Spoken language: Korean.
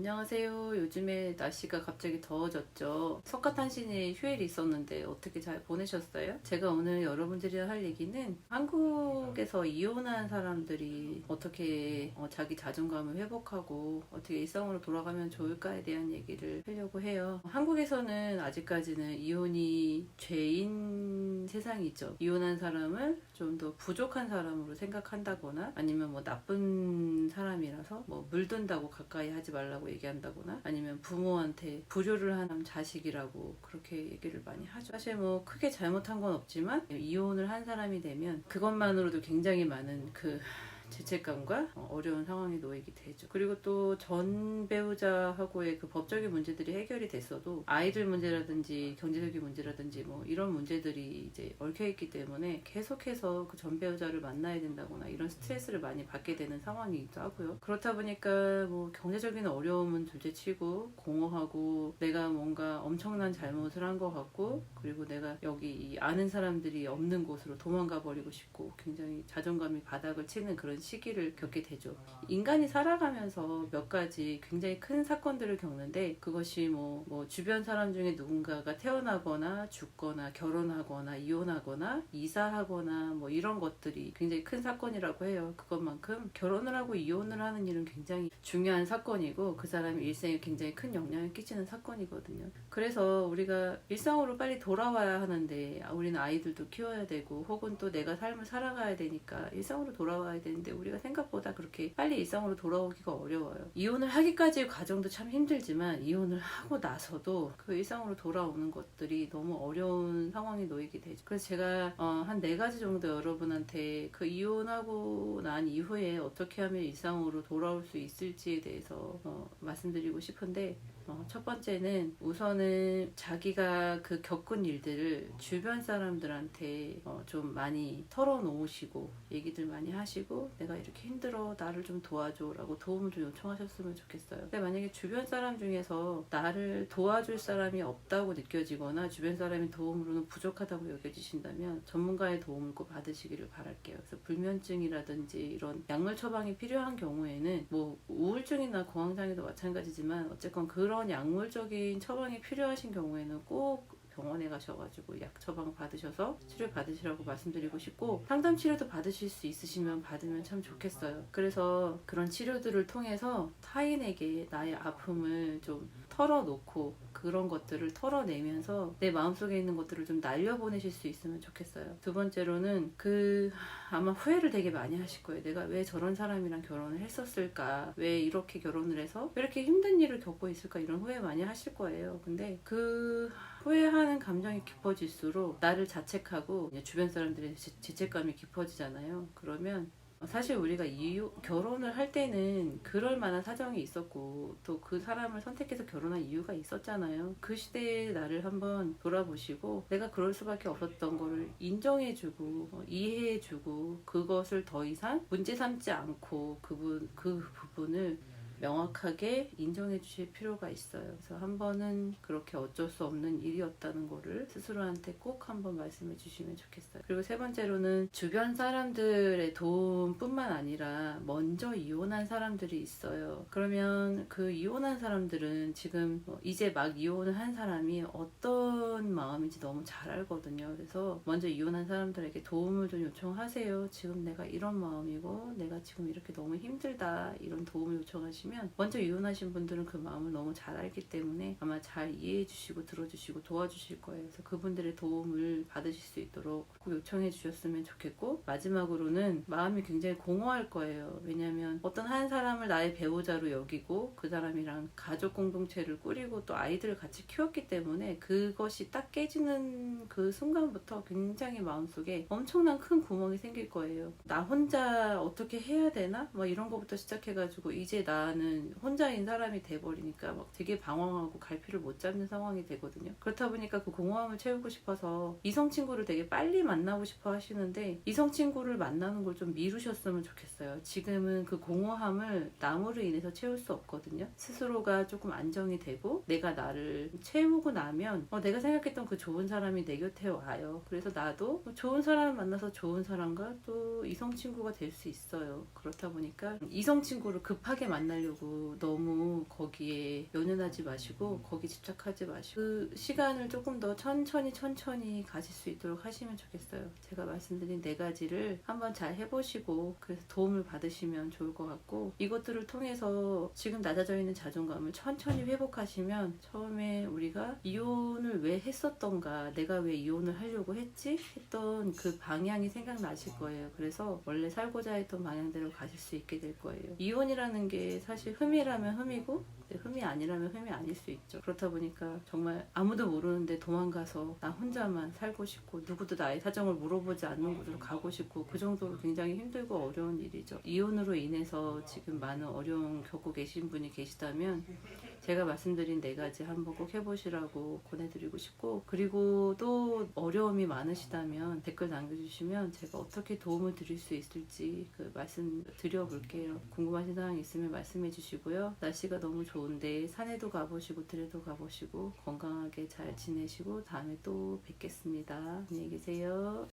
안녕하세요. 요즘에 날씨가 갑자기 더워졌죠. 석가탄신일 휴일이 있었는데 어떻게 잘 보내셨어요? 제가 오늘 여러분들이랑 할 얘기는 한국에서 이혼한 사람들이 어떻게 자기 자존감을 회복하고 어떻게 일상으로 돌아가면 좋을까에 대한 얘기를 하려고 해요. 한국에서는 아직까지는 이혼이 죄인 세상이죠. 이혼한 사람을 좀 더 부족한 사람으로 생각한다거나 아니면 뭐 나쁜 사람이라서 뭐 물든다고 가까이 하지 말라고 얘기한다거나 아니면 부모한테 불효를 한 자식이라고 그렇게 얘기를 많이 하죠. 사실 뭐 크게 잘못한 건 없지만 이혼을 한 사람이 되면 그것만으로도 굉장히 많은 죄책감과 어려운 상황에 놓이게 되죠. 그리고 또 전 배우자하고의 그 법적인 문제들이 해결이 됐어도 아이들 문제라든지 경제적인 문제라든지 뭐 이런 문제들이 이제 얽혀있기 때문에 계속해서 그 전 배우자를 만나야 된다거나 이런 스트레스를 많이 받게 되는 상황이기도 하고요. 그렇다 보니까 뭐 경제적인 어려움은 둘째치고 공허하고 내가 뭔가 엄청난 잘못을 한 것 같고 그리고 내가 여기 이 아는 사람들이 없는 곳으로 도망가 버리고 싶고 굉장히 자존감이 바닥을 치는 그런 시기를 겪게 되죠. 인간이 살아가면서 몇 가지 굉장히 큰 사건들을 겪는데 그것이 뭐 주변 사람 중에 누군가가 태어나거나 죽거나 결혼하거나 이혼하거나 이사하거나 뭐 이런 것들이 굉장히 큰 사건이라고 해요. 그것만큼 결혼을 하고 이혼을 하는 일은 굉장히 중요한 사건이고 그 사람의 일생에 굉장히 큰 영향을 끼치는 사건이거든요. 그래서 우리가 일상으로 빨리 돌아와야 하는데 우리는 아이들도 키워야 되고 혹은 또 내가 삶을 살아가야 되니까 일상으로 돌아와야 되는데 우리가 생각보다 그렇게 빨리 일상으로 돌아오기가 어려워요. 이혼을 하기까지의 과정도 참 힘들지만 이혼을 하고 나서도 그 일상으로 돌아오는 것들이 너무 어려운 상황에 놓이게 되죠. 그래서 제가 한 4가지 정도 여러분한테 그 이혼하고 난 이후에 어떻게 하면 일상으로 돌아올 수 있을지에 대해서 말씀드리고 싶은데 첫 번째는 우선은 자기가 그 겪은 일들을 주변 사람들한테 좀 많이 털어놓으시고 얘기들 많이 하시고 내가 이렇게 힘들어 나를 좀 도와줘 라고 도움을 좀 요청하셨으면 좋겠어요. 근데 만약에 주변 사람 중에서 나를 도와줄 사람이 없다고 느껴지거나 주변 사람의 도움으로는 부족하다고 여겨지신다면 전문가의 도움을 꼭 받으시기를 바랄게요. 그래서 불면증이라든지 이런 약물 처방이 필요한 경우에는 뭐 우울증이나 공황장애도 마찬가지지만 어쨌건 그런 약물적인 처방이 필요하신 경우에는 꼭 병원에 가셔가지고 약 처방 받으셔서 치료 받으시라고 말씀드리고 싶고 상담 치료도 받으실 수 있으시면 받으면 참 좋겠어요. 그래서 그런 치료들을 통해서 타인에게 나의 아픔을 좀 털어놓고 그런 것들을 털어내면서 내 마음속에 있는 것들을 좀 날려보내실 수 있으면 좋겠어요. 두 번째로는 아마 후회를 되게 많이 하실 거예요. 내가 왜 저런 사람이랑 결혼을 했었을까? 왜 이렇게 결혼을 해서 왜 이렇게 힘든 일을 겪고 있을까? 이런 후회 많이 하실 거예요. 근데 그 후회하는 감정이 깊어질수록 나를 자책하고 주변 사람들의 죄책감이 깊어지잖아요. 그러면 사실 우리가 결혼을 할 때는 그럴 만한 사정이 있었고 또 그 사람을 선택해서 결혼한 이유가 있었잖아요. 그 시대의 나를 한번 돌아보시고 내가 그럴 수밖에 없었던 거를 인정해주고 이해해주고 그것을 더 이상 문제 삼지 않고 그 부분을 명확하게 인정해 주실 필요가 있어요. 그래서 한 번은 그렇게 어쩔 수 없는 일이었다는 거를 스스로한테 꼭 한번 말씀해 주시면 좋겠어요. 그리고 세 번째로는 주변 사람들의 도움뿐만 아니라 먼저 이혼한 사람들이 있어요. 그러면 그 이혼한 사람들은 지금 이제 막 이혼을 한 사람이 어떤 마음인지 너무 잘 알거든요. 그래서 먼저 이혼한 사람들에게 도움을 좀 요청하세요. 지금 내가 이런 마음이고 내가 지금 이렇게 너무 힘들다 이런 도움을 요청하시면 먼저 이혼하신 분들은 그 마음을 너무 잘 알기 때문에 아마 잘 이해해 주시고 들어주시고 도와주실 거예요. 그래서 그분들의 도움을 받으실 수 있도록 꼭 요청해 주셨으면 좋겠고 마지막으로는 마음이 굉장히 공허할 거예요. 왜냐하면 어떤 한 사람을 나의 배우자로 여기고 그 사람이랑 가족 공동체를 꾸리고 또 아이들을 같이 키웠기 때문에 그것이 딱 깨지는 그 순간부터 굉장히 마음속에 엄청난 큰 구멍이 생길 거예요. 나 혼자 어떻게 해야 되나? 뭐 이런 거부터 시작해가지고 이제 나는 혼자인 사람이 돼버리니까 막 되게 방황하고 갈피를 못 잡는 상황이 되거든요. 그렇다 보니까 그 공허함을 채우고 싶어서 이성 친구를 되게 빨리 만나고 싶어 하시는데 이성 친구를 만나는 걸 좀 미루셨으면 좋겠어요. 지금은 그 공허함을 남으로 인해서 채울 수 없거든요. 스스로가 조금 안정이 되고 내가 나를 채우고 나면 내가 생각했던 그 좋은 사람이 내 곁에 와요. 그래서 나도 좋은 사람을 만나서 좋은 사람과 또 이성 친구가 될 수 있어요. 그렇다 보니까 이성 친구를 급하게 만나려고 가려고 너무 거기에 연연하지 마시고 거기 집착하지 마시고 그 시간을 조금 더 천천히 가질 수 있도록 하시면 좋겠어요. 제가 말씀드린 4가지를 한번 잘 해보시고 그래서 도움을 받으시면 좋을 것 같고, 이것들을 통해서 지금 낮아져 있는 자존감을 천천히 회복하시면 처음에 우리가 이혼을 왜 했었던가, 내가 왜 이혼을 하려고 했지? 했던 그 방향이 생각나실 거예요. 그래서 원래 살고자 했던 방향대로 가실 수 있게 될 거예요. 이혼이라는 게 사실 흠이라면 흠이고 흠이 아니라면 흠이 아닐 수 있죠. 그렇다 보니까 정말 아무도 모르는데 도망가서 나 혼자만 살고 싶고 누구도 나의 사정을 물어보지 않는 곳으로 가고 싶고, 그 정도로 굉장히 힘들고 어려운 일이죠. 이혼으로 인해서 지금 많은 어려움 겪고 계신 분이 계시다면 제가 말씀드린 4가지 한번 꼭 해보시라고 권해드리고 싶고, 그리고 또 어려움이 많으시다면 댓글 남겨주시면 제가 어떻게 도움을 드릴 수 있을지 말씀 드려볼게요. 궁금하신 사항 있으면 말씀해 주시고요. 날씨가 너무 좋은데 산에도 가보시고 들에도 가보시고 건강하게 잘 지내시고 다음에 또 뵙겠습니다. 안녕히 계세요.